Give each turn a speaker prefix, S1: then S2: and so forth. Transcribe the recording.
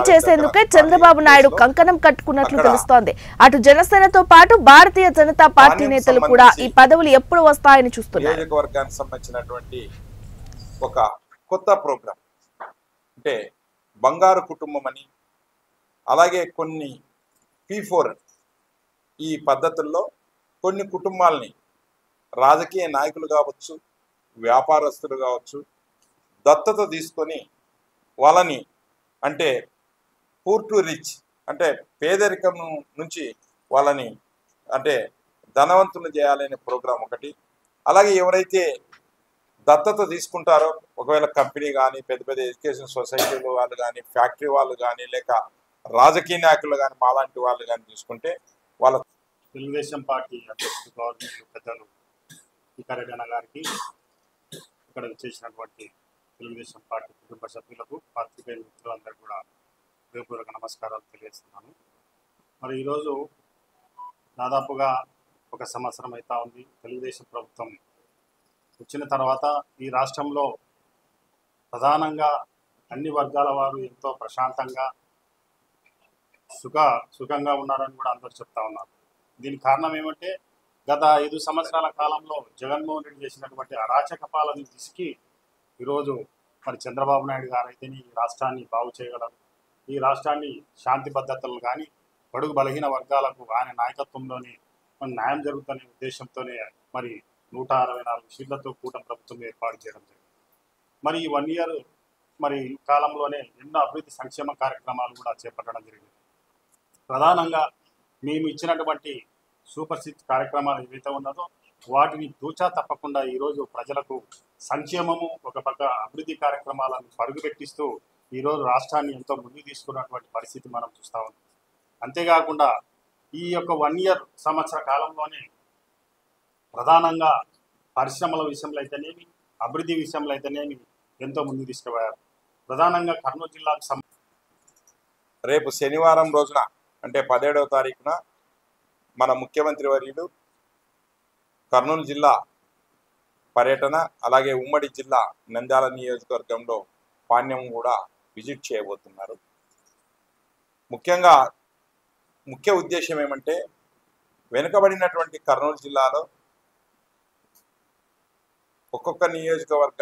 S1: చేసేందుకే చంద్రబాబు నాయుడు కంకణం కట్టుకున్నట్లు తెలుస్తోంది. అటు జనసేనతో పాటు భారతీయ జనతా పార్టీ నేతలు కూడా ఈ పదవులు ఎప్పుడు వస్తాయని చూస్తున్నారు.
S2: నియోజకవర్గానికి సంబంధించినటువంటి ఒక కొత్త ప్రోగ్రాం అంటే బంగారు కుటుంబం అని, అలాగే కొన్ని P4 ఈ పద్ధతుల్లో కొన్ని కుటుంబాలని రాజకీయ నాయకులు కావచ్చు, వ్యాపారస్తులు కావచ్చు, దత్తత తీసుకొని వాళ్ళని అంటే పూర్ టు రిచ్ అంటే పేదరికం నుంచి వాళ్ళని అంటే ధనవంతులు చేయాలనే ప్రోగ్రాం ఒకటి. అలాగే ఎవరైతే దత్తత తీసుకుంటారో ఒకవేళ కంపెనీ కానీ, పెద్ద పెద్ద ఎడ్యుకేషన్ సొసైటీలు వాళ్ళు కానీ, ఫ్యాక్టరీ వాళ్ళు కానీ, లేక రాజకీయ నాయకులు కానీ, మాలాంటి వాళ్ళు కానీ తీసుకుంటే వాళ్ళ
S3: తెలుగుదేశం పార్టీ అధ్యక్షుడు గవర్నమెంట్ పెద్దలు టికారెడ్డి గారికి, ఇక్కడ చేసినటువంటి తెలుగుదేశం పార్టీ కుటుంబ సభ్యులకు, పాత్రికేయ మిత్రులందరూ కూడా హృదయపూర్వక నమస్కారాలు తెలియజేస్తున్నాను. మరి ఈరోజు దాదాపుగా 1 సంవత్సరం అవుతా ఉంది తెలుగుదేశం ప్రభుత్వం వచ్చిన తర్వాత. ఈ రాష్ట్రంలో ప్రధానంగా అన్ని వర్గాల వారు ఎంతో ప్రశాంతంగా సుఖంగా ఉన్నారని కూడా అందరూ చెప్తా ఉన్నారు. దీనికి కారణం ఏమంటే గత 5 సంవత్సరాల కాలంలో జగన్మోహన్ రెడ్డి చేసినటువంటి అరాచక పాలన తీసుకి ఈరోజు మరి చంద్రబాబు నాయుడు గారు అయితేనే ఈ రాష్ట్రాన్ని బాగు చేయగలరు. ఈ రాష్ట్రాన్ని శాంతి భద్రతలు కానీ, బడుగు బలహీన వర్గాలకు ఆయన నాయకత్వంలోనే న్యాయం జరుగుతున్న ఉద్దేశంతోనే మరి 164 సీట్లతో కూటమి ప్రభుత్వం ఏర్పాటు చేయడం జరిగింది. మరి ఈ 1 ఇయర్ మరి కాలంలోనే ఎన్నో అభివృద్ధి సంక్షేమ కార్యక్రమాలు కూడా చేపట్టడం జరిగింది. ప్రధానంగా మేము ఇచ్చినటువంటి సూపర్ సిక్స్ కార్యక్రమాలు ఏవైతే ఉన్నదో వాటిని తూచా తప్పకుండా ఈరోజు ప్రజలకు సంక్షేమము, ఒక పక్క అభివృద్ధి కార్యక్రమాలను పరుగుపెట్టిస్తూ ఈరోజు రాష్ట్రాన్ని ఎంతో ముందుకు తీసుకున్నటువంటి పరిస్థితి మనం చూస్తూ ఉన్నాం. అంతేకాకుండా ఈ యొక్క 1 ఇయర్ సంవత్సర కాలంలోనే ప్రధానంగా పరిశ్రమల విషయంలో అయితేనేమి, అభివృద్ధి విషయంలో అయితేనేమి ఎంతో ముందుకు తీసుకుపోయారు. ప్రధానంగా కర్నూలు జిల్లాకు
S2: రేపు శనివారం రోజున అంటే 17వ తారీఖున మన ముఖ్యమంత్రి వర్యులు కర్నూలు జిల్లా పర్యటన, అలాగే ఉమ్మడి జిల్లా నంద్యాల నియోజకవర్గంలో పాణ్యం కూడా విజిట్ చేయబోతున్నారు. ముఖ్యంగా ముఖ్య ఉద్దేశం ఏమంటే వెనుకబడినటువంటి కర్నూలు జిల్లాలో ఒక్కొక్క నియోజకవర్గ